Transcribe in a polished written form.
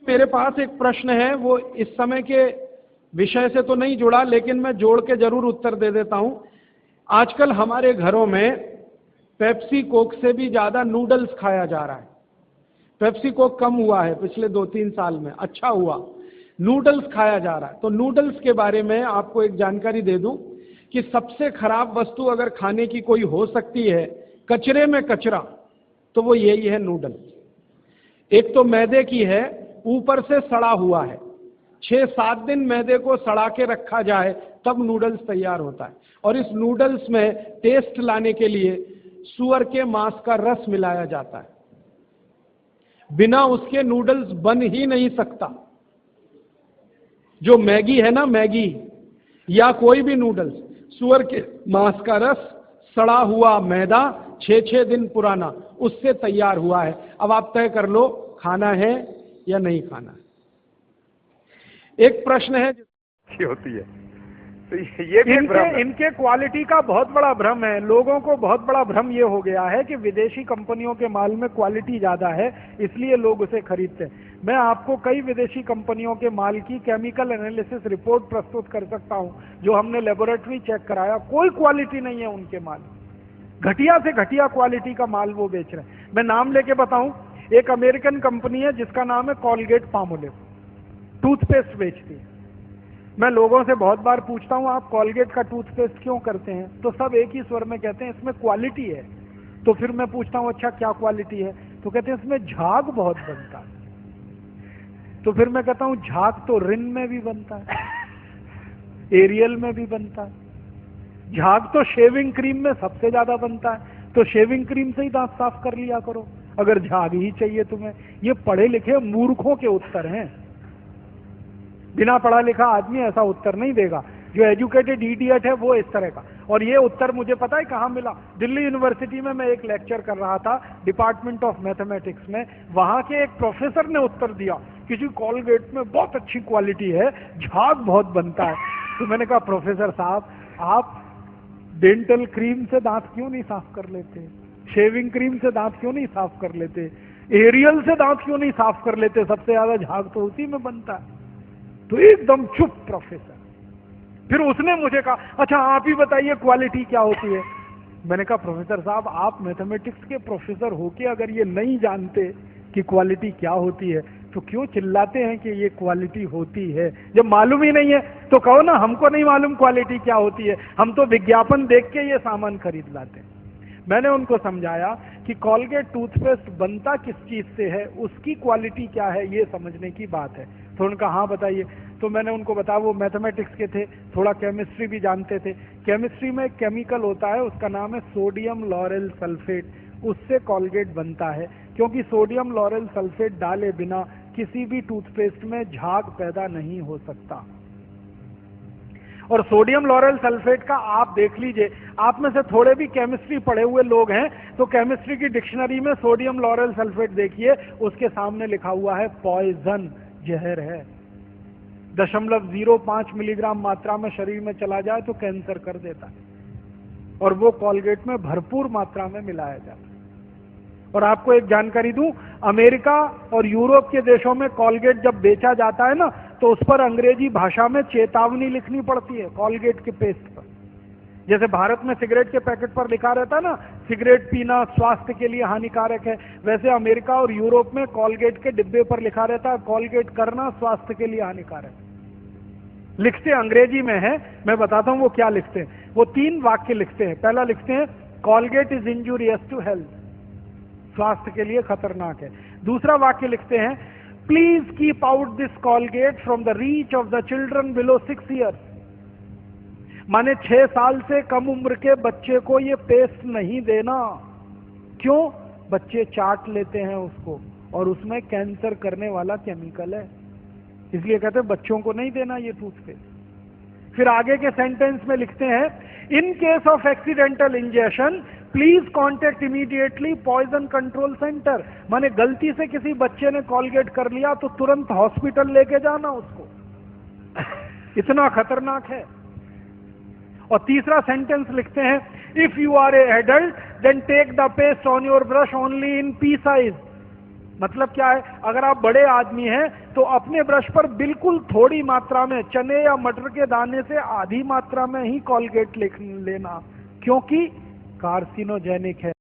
मेरे पास एक प्रश्न है, वो इस समय के विषय से तो नहीं जुड़ा, लेकिन मैं जोड़ के जरूर उत्तर दे देता हूं। आजकल हमारे घरों में पेप्सी कोक से भी ज्यादा नूडल्स खाया जा रहा है। पेप्सी कोक कम हुआ है पिछले 2-3 साल में, अच्छा हुआ, नूडल्स खाया जा रहा है। तो नूडल्स के बारे में आपको एक जानकारी दे दूं कि सबसे खराब वस्तु अगर खाने की कोई हो सकती है, कचरे में कचरा, तो वो यही है नूडल्स। एक तो मैदे की है, ऊपर से सड़ा हुआ है। 6-7 दिन मैदे को सड़ा के रखा जाए तब नूडल्स तैयार होता है। और इस नूडल्स में टेस्ट लाने के लिए सूअर के मांस का रस मिलाया जाता है। बिना उसके नूडल्स बन ही नहीं सकता। जो मैगी है ना, मैगी या कोई भी नूडल्स, सूअर के मांस का रस, सड़ा हुआ मैदा, 6-6 दिन पुराना, उससे तैयार हुआ है। अब आप तय कर लो खाना है या नहीं खाना है। एक प्रश्न है होती है, तो ये भी इनके क्वालिटी का बहुत बड़ा भ्रम है। लोगों को बहुत बड़ा भ्रम ये हो गया है कि विदेशी कंपनियों के माल में क्वालिटी ज्यादा है, इसलिए लोग उसे खरीदते हैं। मैं आपको कई विदेशी कंपनियों के माल की केमिकल एनालिसिस रिपोर्ट प्रस्तुत कर सकता हूं, जो हमने लेबोरेटरी चेक कराया, कोई क्वालिटी नहीं है उनके माल। घटिया से घटिया क्वालिटी का माल वो बेच रहे हैं। मैं नाम लेके बताऊं, एक अमेरिकन कंपनी है जिसका नाम है कॉलगेट पामोलिव, टूथपेस्ट बेचती है। मैं लोगों से बहुत बार पूछता हूं, आप कॉलगेट का टूथपेस्ट क्यों करते हैं? तो सब एक ही स्वर में कहते हैं इसमें क्वालिटी है। तो फिर मैं पूछता हूं अच्छा क्या क्वालिटी है? तो कहते हैं इसमें झाग बहुत बनता है। तो फिर मैं कहता हूं झाग तो रिन में भी बनता है, एरियल में भी बनता है, झाग तो शेविंग क्रीम में सबसे ज्यादा बनता है। तो शेविंग क्रीम से ही दांत साफ कर लिया करो अगर झाग ही चाहिए तुम्हें। ये पढ़े लिखे मूर्खों के उत्तर हैं। बिना पढ़ा लिखा आदमी ऐसा उत्तर नहीं देगा। जो एजुकेटेड इडियट है वो इस तरह का। और ये उत्तर मुझे पता है कहाँ मिला? दिल्ली यूनिवर्सिटी में मैं एक लेक्चर कर रहा था डिपार्टमेंट ऑफ मैथमेटिक्स में। वहां के एक प्रोफेसर ने उत्तर दिया कि जी कॉलगेट में बहुत अच्छी क्वालिटी है, झाग बहुत बनता है। तो मैंने कहा प्रोफेसर साहब, आप डेंटल क्रीम से दांत क्यों नहीं साफ कर लेते? शेविंग क्रीम से दांत क्यों नहीं साफ कर लेते? एरियल से दांत क्यों नहीं साफ कर लेते? सबसे ज्यादा झाग तो उसी में बनता है। तो एकदम चुप प्रोफेसर। फिर उसने मुझे कहा अच्छा आप ही बताइए क्वालिटी क्या होती है? मैंने कहा प्रोफेसर साहब, आप मैथमेटिक्स के प्रोफेसर होके अगर ये नहीं जानते कि क्वालिटी क्या होती है तो क्यों चिल्लाते हैं कि ये क्वालिटी होती है? जब मालूम ही नहीं है तो कहो ना हमको नहीं मालूम क्वालिटी क्या होती है, हम तो विज्ञापन देख के ये सामान खरीद लाते हैं। मैंने उनको समझाया कि कॉलगेट टूथपेस्ट बनता किस चीज से है, उसकी क्वालिटी क्या है, ये समझने की बात है। तो उनका हाँ बताइए। तो मैंने उनको बताया, वो मैथमेटिक्स के थे, थोड़ा केमिस्ट्री भी जानते थे। केमिस्ट्री में एक केमिकल होता है, उसका नाम है सोडियम लॉरेल सल्फेट, उससे कॉलगेट बनता है। क्योंकि सोडियम लॉरेल सल्फेट डाले बिना किसी भी टूथपेस्ट में झाग पैदा नहीं हो सकता। और सोडियम लॉरेल सल्फेट का आप देख लीजिए, आप में से थोड़े भी केमिस्ट्री पढ़े हुए लोग हैं तो केमिस्ट्री की डिक्शनरी में सोडियम लॉरेल सल्फेट देखिए, उसके सामने लिखा हुआ है पॉइजन, जहर है। 0.05 मिलीग्राम मात्रा में शरीर में चला जाए तो कैंसर कर देता है। और वो कॉलगेट में भरपूर मात्रा में मिलाया जाता है। और आपको एक जानकारी दूं, अमेरिका और यूरोप के देशों में कॉलगेट जब बेचा जाता है ना, तो उस पर अंग्रेजी भाषा में चेतावनी लिखनी पड़ती है कॉलगेट के पेस्ट पर। जैसे भारत में सिगरेट के पैकेट पर लिखा रहता है ना, सिगरेट पीना स्वास्थ्य के लिए हानिकारक है, वैसे अमेरिका और यूरोप में कॉलगेट के डिब्बे पर लिखा रहता है कॉलगेट करना स्वास्थ्य के लिए हानिकारक है। लिखते अंग्रेजी में है, मैं बताता हूं वो क्या लिखते हैं। वो 3 वाक्य लिखते हैं। पहला लिखते हैं Colgate is injurious to health, स्वास्थ्य के लिए खतरनाक है। दूसरा वाक्य लिखते हैं please keep out this Colgate from the reach of the children below 6 years. माने 6 साल से कम उम्र के बच्चे को ये पेस्ट नहीं देना। क्यों? बच्चे चाट लेते हैं उसको और उसमें कैंसर करने वाला केमिकल है, इसलिए कहते हैं बच्चों को नहीं देना ये टूथपेस्ट। फिर आगे के सेंटेंस में लिखते हैं in case of accidental injection please contact immediately poison control centre. माने गलती से किसी बच्चे ने कॉलगेट कर लिया तो तुरंत हॉस्पिटल लेके जाना उसको, इतना खतरनाक है। और तीसरा सेंटेंस लिखते हैं if you are a adult then take the paste on your brush only in pea size. मतलब क्या है, अगर आप बड़े आदमी हैं तो अपने ब्रश पर बिल्कुल थोड़ी मात्रा में, चने या मटर के दाने से आधी मात्रा में ही कॉलगेट लेना, क्योंकि कार्सिनोजेनिक है।